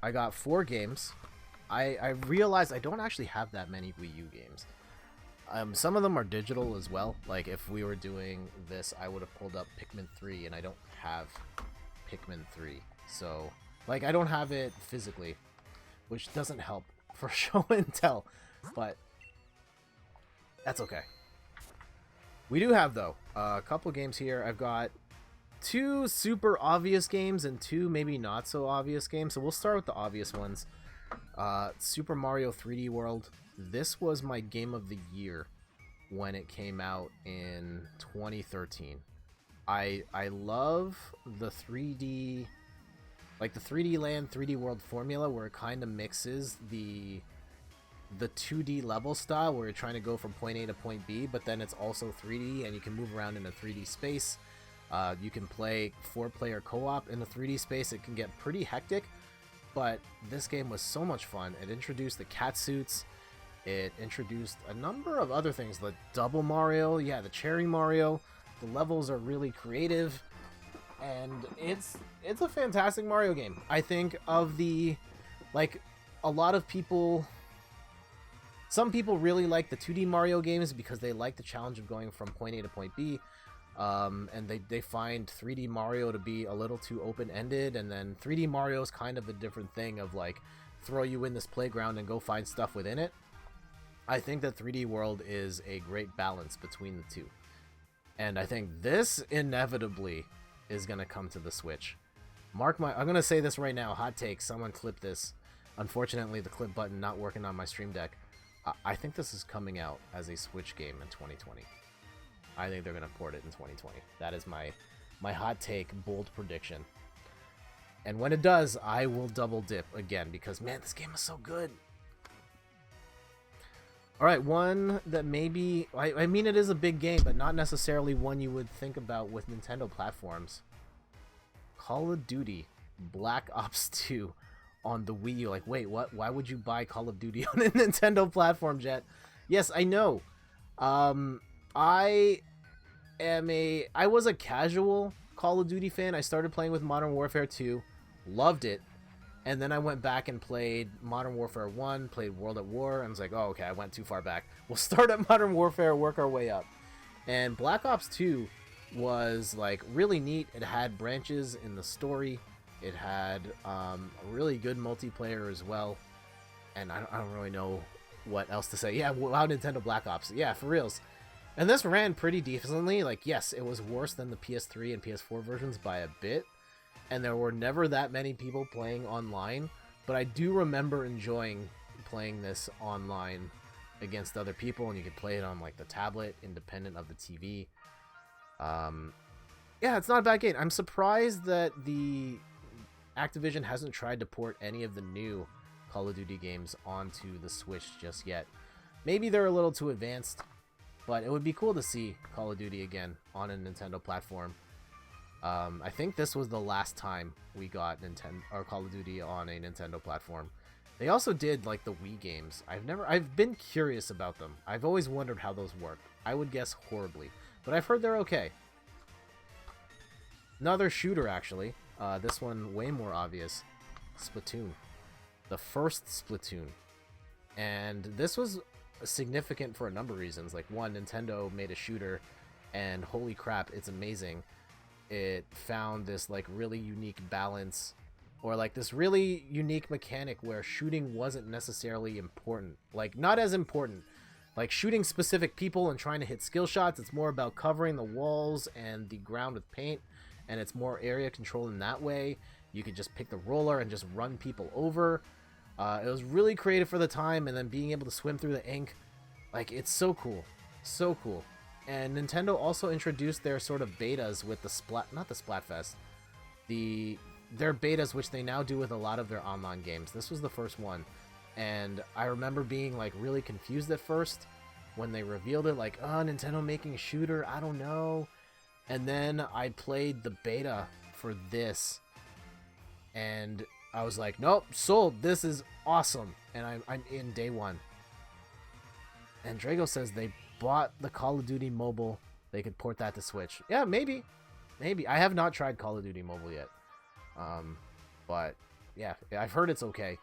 I got 4 games. I realized I don't actually have that many Wii U games. Some of them are digital as well. Like, if we were doing this, I would have pulled up Pikmin 3, and I don't have Pikmin 3. So, like, I don't have it physically, which doesn't help for show and tell, but that's okay. We do have, though, a couple games here. I've got 2 super obvious games and 2 maybe not so obvious games, so we'll start with the obvious ones. Super Mario 3D World. This was my game of the year when it came out in 2013. I love the 3D, like the 3D Land, 3D World formula, where it kind of mixes the 2D level style where you're trying to go from point A to point B, but then it's also 3D and you can move around in a 3D space. You can play 4-player co-op in the 3D space. It can get pretty hectic, but this game was so much fun. It introduced the cat suits. It introduced a number of other things, the double Mario, yeah, the cherry Mario. The levels are really creative, and it's a fantastic Mario game. I think of the, like, a lot of people, some people really like the 2D Mario games because they like the challenge of going from point A to point B. And they find 3D Mario to be a little too open-ended, and then 3D Mario is kind of a different thing of, like, throw you in this playground and go find stuff within it. I think that 3D World is a great balance between the two. And I think this inevitably is going to come to the Switch. I'm going to say this right now, hot take, someone clip this. Unfortunately, the clip button not working on my Stream Deck. I think this is coming out as a Switch game in 2020. I think they're going to port it in 2020. That is my hot take, bold prediction. And when it does, I will double dip again because, man, this game is so good. Alright, one that maybe... I mean, it is a big game, but not necessarily one you would think about with Nintendo platforms. Call of Duty Black Ops 2 on the Wii U. Like, wait, what? Why would you buy Call of Duty on a Nintendo platform, Jet? Yes, I know. I was a casual Call of Duty fan. I started playing with Modern Warfare 2, loved it, and then I went back and played Modern Warfare 1, played World at War, and I was like, oh, okay, I went too far back. We'll start at Modern Warfare, work our way up. And Black Ops 2 was, like, really neat. It had branches in the story. It had a really good multiplayer as well. And I don't really know what else to say. Yeah, wow, Nintendo Black Ops. Yeah, for reals. And this ran pretty decently. Like, yes, it was worse than the PS3 and PS4 versions by a bit. And there were never that many people playing online. But I do remember enjoying playing this online against other people. And you could play it on, like, the tablet, independent of the TV. Yeah, it's not a bad game. I'm surprised that the Activision hasn't tried to port any of the new Call of Duty games onto the Switch just yet. Maybe they're a little too advanced. But it would be cool to see Call of Duty again on a Nintendo platform. I think this was the last time we got Call of Duty on a Nintendo platform. They also did, like, the Wii games. I've been curious about them. I've always wondered how those work. I would guess horribly, but I've heard they're okay. Another shooter, actually. This one way more obvious. Splatoon. The first Splatoon. And this was significant for a number of reasons. Like, one, Nintendo made a shooter, and holy crap, it's amazing. It found this, like, really unique balance, or, like, this really unique mechanic where shooting wasn't necessarily important. Like, not as important. Like, shooting specific people and trying to hit skill shots, it's more about covering the walls and the ground with paint, and it's more area control in that way. You could just pick the roller and just run people over. It was really creative for the time, and then being able to swim through the ink, like, it's so cool. So cool. And Nintendo also introduced their sort of betas with the Splatfest. Their betas, which they now do with a lot of their online games. This was the first one. And I remember being, like, really confused at first when they revealed it, like, oh, Nintendo making a shooter, I don't know. And then I played the beta for this, and I was like, nope, sold. This is awesome. And I'm in day one. And Drago says they bought the Call of Duty mobile. They could port that to Switch. Yeah, maybe. Maybe. I have not tried Call of Duty mobile yet. But yeah, I've heard it's okay.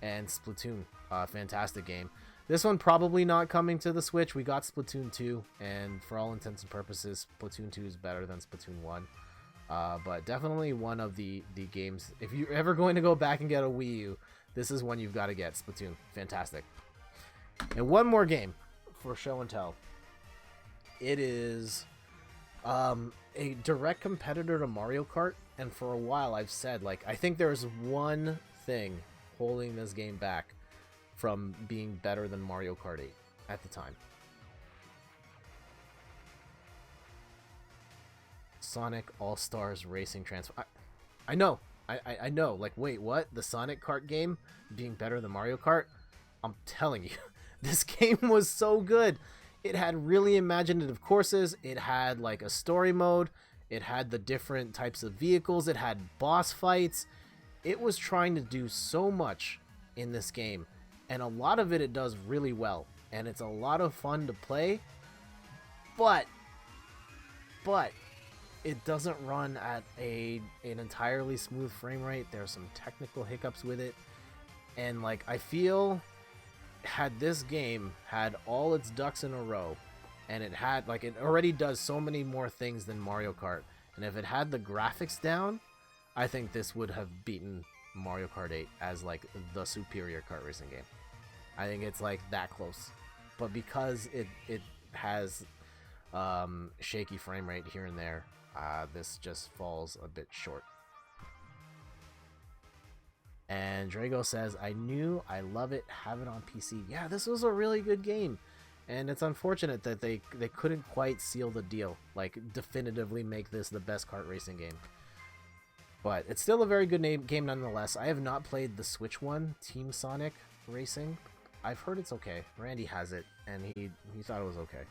And Splatoon, fantastic game. This one probably not coming to the Switch. We got Splatoon 2, and for all intents and purposes, Splatoon 2 is better than Splatoon 1. But definitely one of the games. If you're ever going to go back and get a Wii U, this is one you've got to get. Splatoon, fantastic. And one more game for show and tell. It is a direct competitor to Mario Kart, and for a while I've said, like, I think there's one thing holding this game back from being better than Mario Kart 8 at the time. Sonic AllStars Racing Transfer. I know. I know. Like, wait, what? The Sonic Kart game being better than Mario Kart? I'm telling you, this game was so good. It had really imaginative courses. It had like a story mode. It had the different types of vehicles. It had boss fights. It was trying to do so much in this game, and a lot of it does really well, and it's a lot of fun to play, but it doesn't run at an entirely smooth frame rate. There's some technical hiccups with it, and like, I feel had this game had all its ducks in a row, and it had, like, it already does so many more things than Mario Kart, and if it had the graphics down, I think this would have beaten Mario Kart 8 as like the superior kart racing game. I think it's like that close, but because it has shaky frame rate here and there, this just falls a bit short. And Drago says, I knew, I love it, have it on PC. Yeah, this was a really good game, and it's unfortunate that they couldn't quite seal the deal, like definitively make this the best kart racing game. But it's still a very good game nonetheless. I have not played the Switch one, Team Sonic Racing. I've heard it's okay. Randy has it, and he thought it was okay.